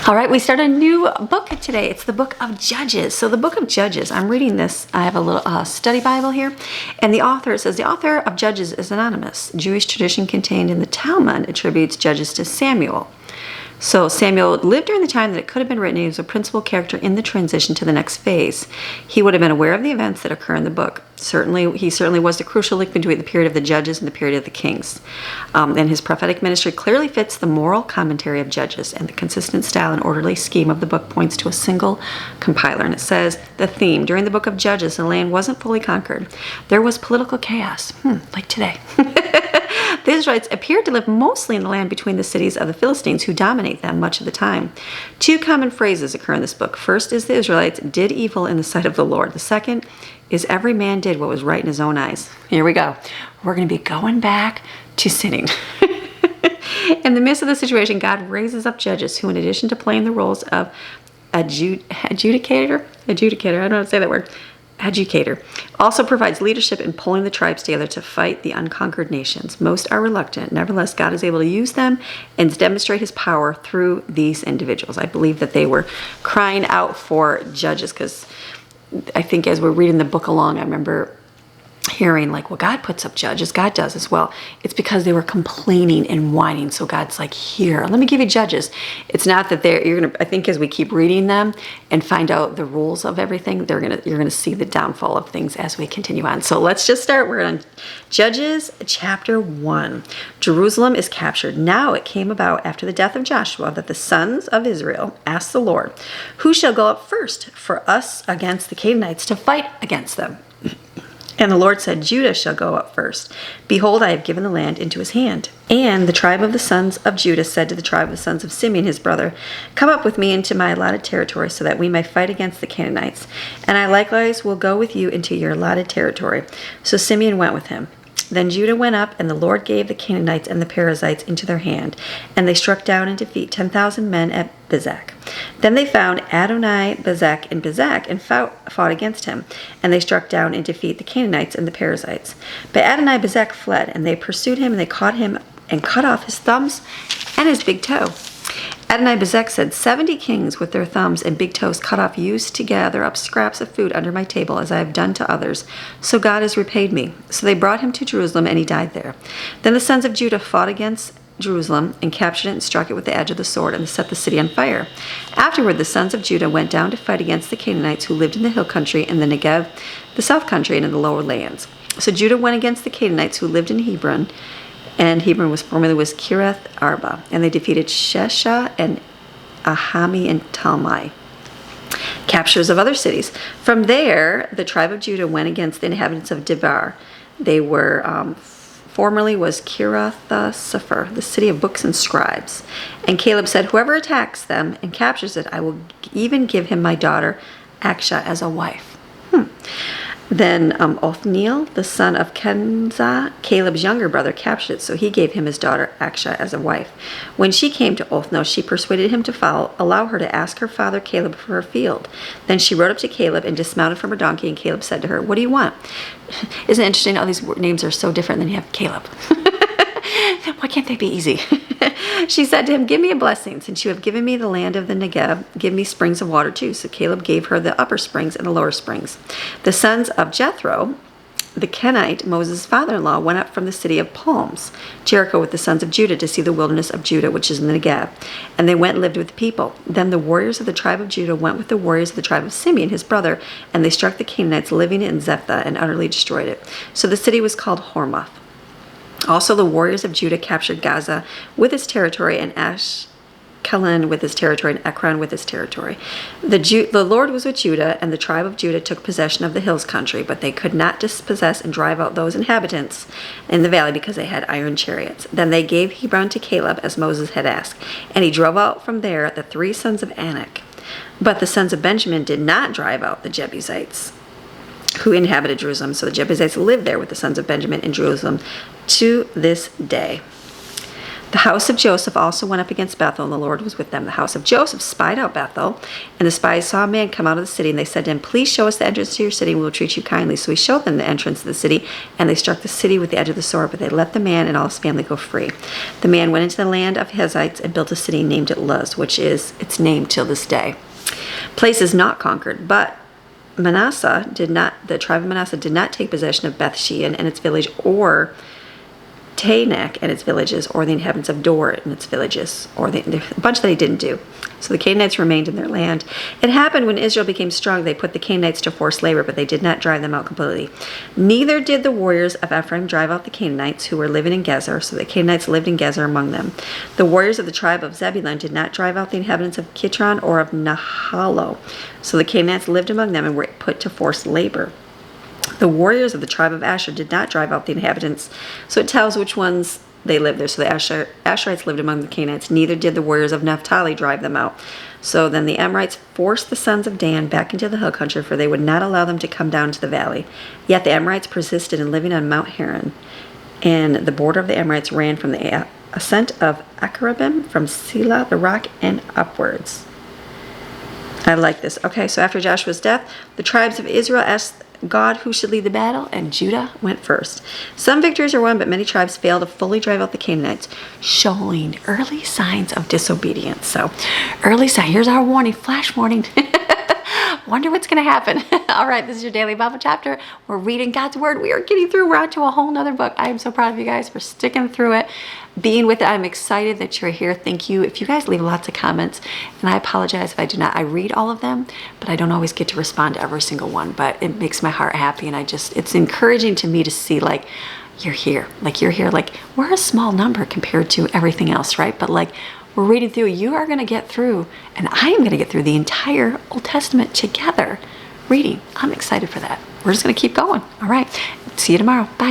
All right, we start a new book today. It's the book of Judges. So the book of Judges, I'm reading this. I have a little study Bible here. And the author says, the author of Judges is anonymous. Jewish tradition contained in the Talmud attributes Judges to Samuel. So Samuel lived during the time that it could have been written. He was a principal character in the transition to the next phase. He would have been aware of the events that occur in the book. He certainly was the crucial link between the period of the Judges and the period of the Kings. And his prophetic ministry clearly fits the moral commentary of Judges, and the consistent style and orderly scheme of the book points to a single compiler. And it says, the theme, during the book of Judges, the land wasn't fully conquered. There was political chaos, like today. The Israelites appeared to live mostly in the land between the cities of the Philistines, who dominate them much of the time. Two common phrases occur in this book. First is the Israelites did evil in the sight of the Lord. The second is every man did what was right in his own eyes. Here we go. We're going to be going back to sinning. In the midst of the situation, God raises up judges who, in addition to playing the roles of adjudicator, I don't know how to say that word, educator, also provides leadership in pulling the tribes together to fight the unconquered nations. Most are reluctant. Nevertheless, God is able to use them and demonstrate his power through these individuals. I believe that they were crying out for judges, because I think as we're reading the book along, I remember hearing like, well, God puts up judges. God does as well. It's because they were complaining and whining. So God's like, here, let me give you judges. It's not that I think as we keep reading them and find out the rules of everything, you're gonna see the downfall of things as we continue on. So let's just start. We're on Judges chapter 1. Jerusalem is captured. Now it came about after the death of Joshua that the sons of Israel asked the Lord, who shall go up first for us against the Canaanites to fight against them? And the Lord said, Judah shall go up first. Behold, I have given the land into his hand. And the tribe of the sons of Judah said to the tribe of the sons of Simeon, his brother, come up with me into my allotted territory, so that we may fight against the Canaanites. And I likewise will go with you into your allotted territory. So Simeon went with him. Then Judah went up, and the Lord gave the Canaanites and the Perizzites into their hand, and they struck down and defeated 10,000 men at Bezek. Then they found Adoni-Bezek in Bezek and fought against him, and they struck down and defeated the Canaanites and the Perizzites. But Adoni-Bezek fled, and they pursued him, and they caught him and cut off his thumbs and his big toe. Adoni-Bezek said, 70 kings with their thumbs and big toes cut off used to gather up scraps of food under my table, as I have done to others. So God has repaid me. So they brought him to Jerusalem, and he died there. Then the sons of Judah fought against Jerusalem and captured it and struck it with the edge of the sword and set the city on fire. Afterward, the sons of Judah went down to fight against the Canaanites who lived in the hill country, in the Negev, the south country, and in the lower lands. So Judah went against the Canaanites who lived in Hebron, and Hebron formerly was Kiriath Arba, and they defeated Shesha and Ahami and Talmai. Captures of other cities. From there, the tribe of Judah went against the inhabitants of Debar. They were formerly was Kiriath-Sepher, the city of books and scribes. And Caleb said, whoever attacks them and captures it, I will even give him my daughter Aksha as a wife. Then Othniel, the son of Kenza, Caleb's younger brother, captured it, so he gave him his daughter Aksha as a wife. When she came to Othniel, she persuaded him to allow her to ask her father Caleb for her field. Then she rode up to Caleb and dismounted from her donkey, and Caleb said to her, what do you want? Isn't it interesting? All these names are so different, than you have Caleb. Why can't they be easy? She said to him, give me a blessing. Since you have given me the land of the Negev, give me springs of water too. So Caleb gave her the upper springs and the lower springs. The sons of Jethro, the Kenite, Moses' father-in-law, went up from the city of Palms, Jericho, with the sons of Judah to see the wilderness of Judah, which is in the Negev. And they went and lived with the people. Then the warriors of the tribe of Judah went with the warriors of the tribe of Simeon, his brother, and they struck the Canaanites living in Zephath and utterly destroyed it. So the city was called Hormah. Also, the warriors of Judah captured Gaza with its territory, and Ashkelon with its territory, and Ekron with its territory. The Lord was with Judah, and the tribe of Judah took possession of the hills country, but they could not dispossess and drive out those inhabitants in the valley, because they had iron chariots. Then they gave Hebron to Caleb, as Moses had asked, and he drove out from there the 3 sons of Anak. But the sons of Benjamin did not drive out the Jebusites who inhabited Jerusalem. So the Jebusites lived there with the sons of Benjamin in Jerusalem to this day. The house of Joseph also went up against Bethel, and the Lord was with them. The house of Joseph spied out Bethel, and the spies saw a man come out of the city, and they said to him, "Please show us the entrance to your city, and we will treat you kindly." So he showed them the entrance to the city, and they struck the city with the edge of the sword, but they let the man and all his family go free. The man went into the land of Hittites and built a city, and named it Luz, which is its name till this day. Place is not conquered, but the tribe of Manasseh did not take possession of Beth Shean and its village, or Taanach and its villages, or the inhabitants of Dor and its villages, or a bunch that he didn't do. So the Canaanites remained in their land. It happened when Israel became strong, they put the Canaanites to forced labor, but they did not drive them out completely. Neither did the warriors of Ephraim drive out the Canaanites who were living in Gezer, so the Canaanites lived in Gezer among them. The warriors of the tribe of Zebulun did not drive out the inhabitants of Kitron or of Nahalo, so the Canaanites lived among them and were put to forced labor. The warriors of the tribe of Asher did not drive out the inhabitants. So it tells which ones they lived there. So the Asherites lived among the Canaanites. Neither did the warriors of Naphtali drive them out. So then the Amorites forced the sons of Dan back into the hill country, for they would not allow them to come down to the valley. Yet the Amorites persisted in living on Mount Haran. And the border of the Amorites ran from the ascent of Akarabim, from Selah, the rock, and upwards. I like this. Okay, so after Joshua's death, the tribes of Israel asked God who should lead the battle, and Judah went first. Some victories are won, but many tribes failed to fully drive out the Canaanites, showing early signs of disobedience. So, early sign. Here's our warning, flash warning. Wonder what's going to happen. All right, this is your daily Bible chapter. We're reading God's Word. We are getting through. We're on to a whole nother book. I am so proud of you guys for sticking through it, being with it. I'm excited that you're here. Thank you. If you guys leave lots of comments, and I apologize if I do not. I read all of them, but I don't always get to respond to every single one. But it makes my heart happy, and it's encouraging to me to see, like, you're here. Like, you're here. Like, we're a small number compared to everything else, right? But, like, we're reading through. You are going to get through, and I am going to get through the entire Old Testament together reading. I'm excited for that. We're just going to keep going. All right. See you tomorrow. Bye.